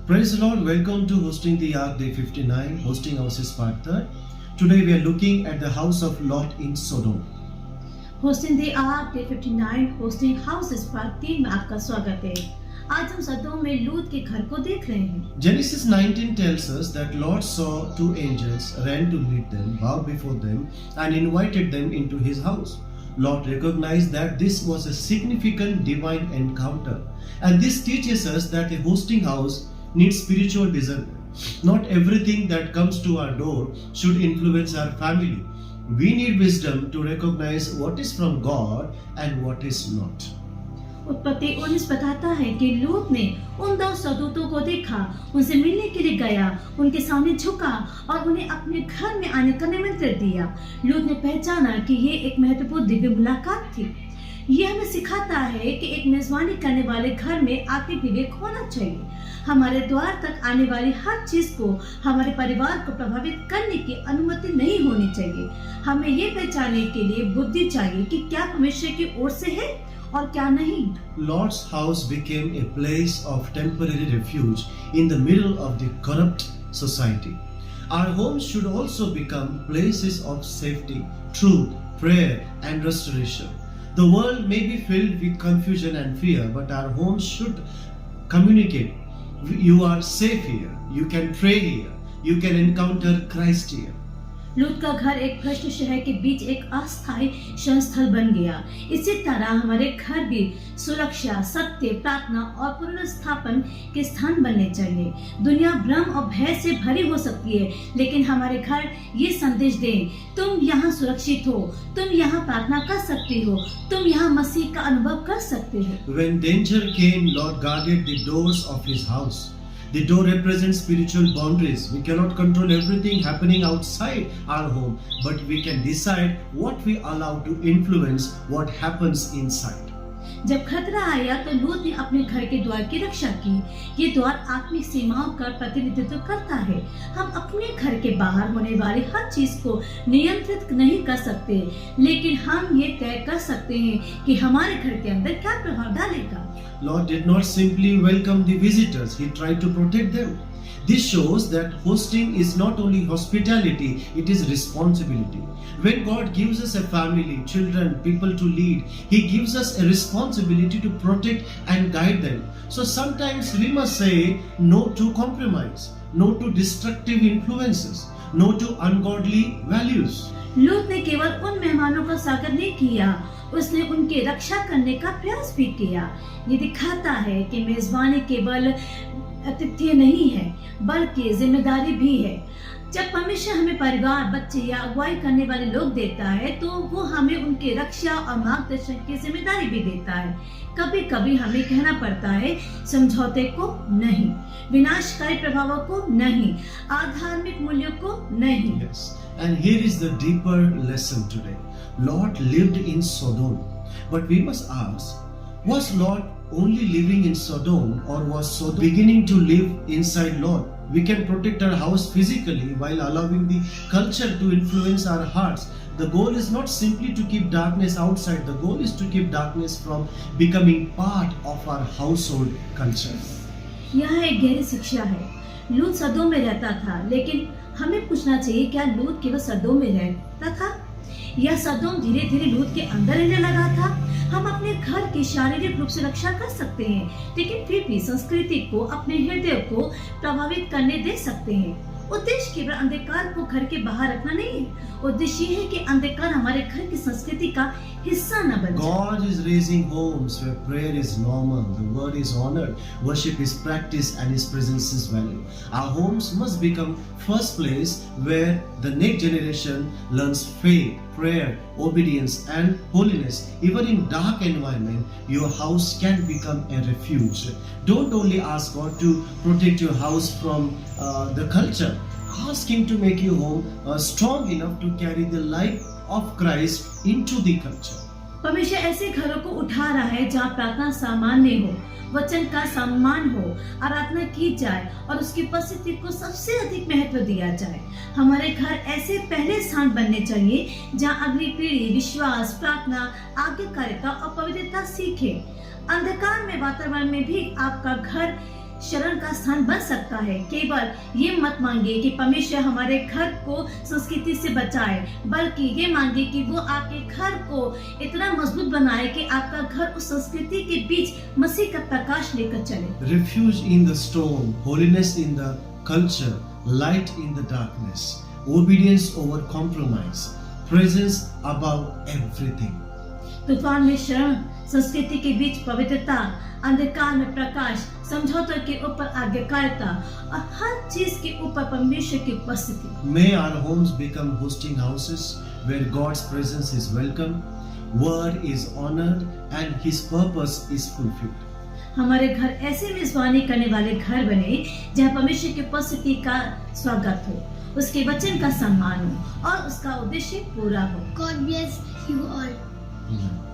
Praise the Lord. Welcome to Hosting the Ark Day 59. Hosting House is part 3rd. Today we are looking at the house of Lot in Sodom. Hosting the arc day 59 hosting house इस part 3 में आपका स्वागत है। आज हम सदोम में लूत के घर को देख रहे हैं। Genesis 19 tells us that Lot saw two angels, ran to meet them, bowed before them, and invited them into his house. Lot recognized that this was a significant divine encounter, and this teaches us that a hosting house needs spiritual discernment. Not everything that comes to our door should influence our family. We need wisdom to recognize what is from God and what is not. उत्पत्ति 19 बताता है कि लूत ने उन दो सदूतों को देखा, उनसे मिलने के लिए गया, उनके सामने झुका और उन्हें अपने घर में आने का निमंत्रण दिया। लूत ने पहचाना कि ये एक महत्वपूर्ण दिव्य मुलाकात थी। यह हमें सिखाता है कि एक मेजबानी करने वाले घर में आत्मिक विवेक होना चाहिए। हमारे द्वार तक आने वाली हर चीज को हमारे परिवार को प्रभावित करने की अनुमति नहीं होनी चाहिए। हमें ये पहचानने के लिए बुद्धि चाहिए कि क्या परमेश्वर की ओर से है और क्या नहीं। Lot's house became a place of temporary refuge in the middle of the corrupt society. Our homes should also become places of safety, truth, prayer, and restoration. The world may be filled with confusion and fear, but our homes should communicate. You are safe here. You can pray here. You can encounter Christ here. लूत का घर एक भ्रष्ट शहर के बीच एक अस्थायी संस्थल बन गया। इसी तरह हमारे घर भी सुरक्षा, सत्य, प्रार्थना और पुनर्स्थापन के स्थान बनने चाहिए। दुनिया भ्रम और भय से भरी हो सकती है, लेकिन हमारे घर ये संदेश दें, तुम यहाँ सुरक्षित हो, तुम यहाँ प्रार्थना कर सकते हो, तुम यहाँ मसीह का अनुभव कर सकते हो। When danger came, Lord guarded the doors of his house. The door represents spiritual boundaries. We cannot control everything happening outside our home, but we can decide what we allow to influence what happens inside. जब खतरा आया तो लूत ने अपने घर के द्वार की रक्षा की। ये द्वार आत्मिक सीमाओं का प्रतिनिधित्व करता है। हम अपने घर के बाहर होने वाली हर चीज को नियंत्रित नहीं कर सकते, लेकिन हम ये तय कर सकते हैं कि हमारे घर के अंदर क्या प्रभाव डालेगा। Lot did not simply welcome the visitors, he tried to protect them. This shows that hosting is not only hospitality, it is responsibility. When God gives us a family, children, people to lead, He gives us a responsibility to protect and guide them. So sometimes we must say no to compromise, no to destructive influences, no to ungodly values. लूत ने केवल उन मेहमानों का स्वागत नहीं किया, उसने उनकी रक्षा करने का प्रयास भी किया। ये दिखाता है कि मेजबानी केवल अतिथि नहीं है, बल्कि जिम्मेदारी भी है। जब परमेश्वर हमें परिवार, बच्चे या अगुवाई करने वाले लोग देता है, तो वो हमें उनके रक्षा और मार्गदर्शन की जिम्मेदारी भी देता है। कभी कभी हमें कहना पड़ता है समझौते को नहीं, विनाशकारी प्रभावों को नहीं, आध्यात्मिक मूल्यों को नहीं। Yes. And here is the deeper lesson today. Lot lived in Sodom, but we must ask, was Lot only living in Sodom, or was Sodom beginning to live inside Lot? We can protect our house physically while allowing the culture to influence our hearts. The goal is not simply to keep darkness outside. The goal is to keep darkness from becoming part of our household culture. यह एक गहरी शिक्षा है। लूत सदोम में रहता था, लेकिन हमें पूछना चाहिए, क्या लूत केवल सदोम में रहता था या सदोम धीरे धीरे लूत के अंदर रहने लगा था? हम अपने घर की शारीरिक रूप से रक्षा कर सकते हैं, लेकिन फिर भी संस्कृति को, अपने हृदय को प्रभावित करने दे सकते हैं। उद्देश्य केवल अंधकार को घर के बाहर रखना नहीं है, उद्देश्य है कि अंधकार हमारे घर की संस्कृति का हिस्सा न बन जाए। God is raising homes where prayer is normal, the word is honored, worship is practiced, and His presence is valued. Our homes must become first place where the next generation learns faith, prayer, obedience, and holiness. Even in dark environment, your house can become a refuge. Don't only ask God to protect your house from the culture. Ask Him to make your home strong enough to carry the life of Christ into the culture. परमेश्वर ऐसे घरों को उठा रहा है जहाँ प्रार्थना सामान्य हो, वचन का सम्मान हो, आराधना की जाए और उसकी उपस्थिति को सबसे अधिक महत्व दिया जाए। हमारे घर ऐसे पहले स्थान बनने चाहिए जहाँ अगली पीढ़ी विश्वास, प्रार्थना, आज्ञाकारिता और पवित्रता सीखे। अंधकार में वातावरण में भी आपका घर शरण का स्थान बन सकता है। केवल ये मत मांगिए कि परमेश्वर हमारे घर को संस्कृति से बचाए, बल्कि ये मांगिए कि वो आपके घर को इतना मजबूत बनाए कि आपका घर उस संस्कृति के बीच मसीह का प्रकाश लेकर चले। Refuge in the storm, holiness in the culture, light in the darkness, obedience over compromise, presence above everything. तूफान में शरण, संस्कृति के बीच पवित्रता, अंधकार में प्रकाश, समझौते के ऊपर आज्ञाकारिता और हर चीज के ऊपर परमेश्वर की उपस्थिति। May our homes become hosting houses where God's presence is welcome, word is honored, and His purpose is fulfilled. हमारे घर ऐसे मेजबानी करने वाले घर बने जहाँ परमेश्वर की उपस्थिति का स्वागत हो, उसके वचन का सम्मान हो और उसका उद्देश्य पूरा हो। God bless you all. Amen.